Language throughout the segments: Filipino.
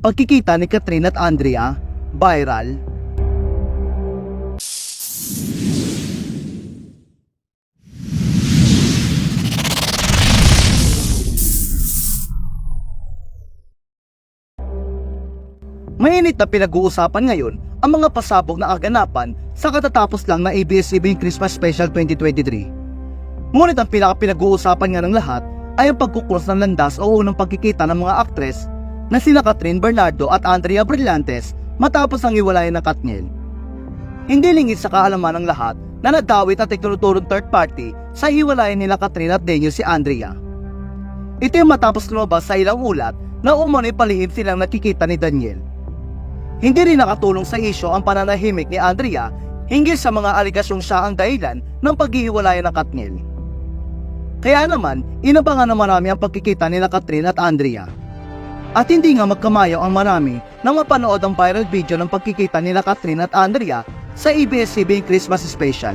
Pagkikita ni Kathryn at Andrea, viral. Mainit na pinag-uusapan ngayon ang mga pasabog na kaganapan sa katatapos lang na ABS-CBN Christmas Special 2023. Ngunit ang pinag-uusapan nga ng lahat ay ang pagkukros ng landas o unang pagkikita ng mga aktres na sina Kathryn Bernardo at Andrea Brillantes matapos ang hiwalayan ng Katniel. Hindi lingid sa kaalaman ng lahat na nadawit at itinuturong third party sa hiwalayan nila Kathryn at Daniel si Andrea. Ito yung matapos lumabas sa ilang ulat na umano'y palihim silang nakikita ni Daniel. Hindi rin nakatulong sa isyo ang pananahimik ni Andrea hinggil sa mga aligasyong siya ang dahilan ng paghihiwalayan ng Katniel. Kaya naman, inabangan na marami ang pagkikita nila Kathryn at Andrea. At hindi nga magkamayaw ang marami nang mapanood ang viral video ng pagkikita nila Kathryn at Andrea sa ABS-CBN Christmas Special.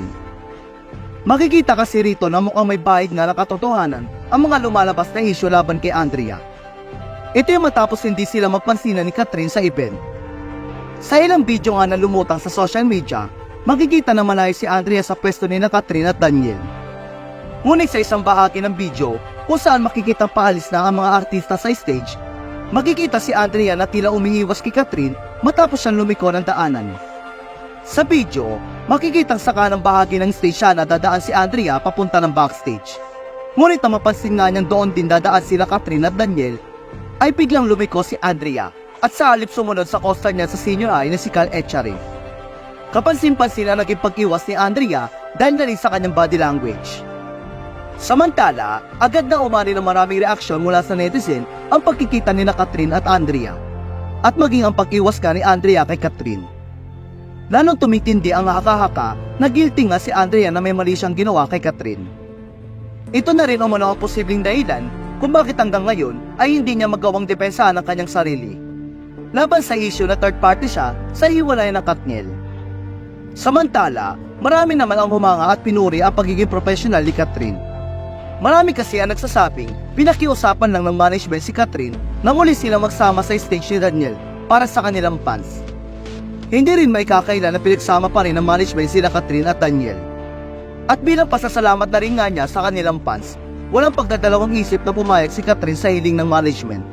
Makikita kasi rito na mukhang may bahid nga na katotohanan ang mga lumalabas na isyo laban kay Andrea. Ito yung matapos hindi sila magpansinan ni Kathryn sa event. Sa ilang video nga na lumutang sa social media, makikita na malayo si Andrea sa pwesto ni Kathryn at Daniel. Ngunit sa isang bahagi ng video kung saan makikita paalis na ang mga artista sa stage, makikita si Andrea na tila umiiwas kay Kathryn matapos siyang lumiko ng daanan. Sa video, makikitang sa kanang bahagi ng stage siya na dadaan si Andrea papunta ng backstage. Ngunit na mapansin nga niyang doon din dadaan sila Kathryn at Daniel, ay biglang lumiko si Andrea at sa halip sumunod sa coaster niya sa senior high na si Cal Echari. Kapansin-pansin na naging pag-iwas ni Andrea dahil na rin sa kanyang body language. Samantala, agad na umani ng maraming reaksyon mula sa netizen ang pagkikita ni Kathryn at Andrea at maging ang pag-iwas ka ni Andrea kay Kathryn. Lalong tumitindi ang haka-haka na guilty nga si Andrea na may mali siyang ginawa kay Kathryn. Ito na rin umano ang posibleng dahilan kung bakit hanggang ngayon ay hindi niya magawang depensahan ang kanyang sarili laban sa issue na third party siya sa hiwalayan ng Katniel. Samantala, marami naman ang humanga at pinuri ang pagiging professional ni Kathryn. Marami kasi ang nagsasabing pinakiusapan lang ng management si Kathryn na muli sila magsama sa stage ni Daniel para sa kanilang fans. Hindi rin may kakailan na pinagsama pa rin ng management sila Kathryn at Daniel. At bilang pasasalamat na rin nga niya sa kanilang fans, walang pagdadalawang isip na pumayag si Kathryn sa hiling ng management.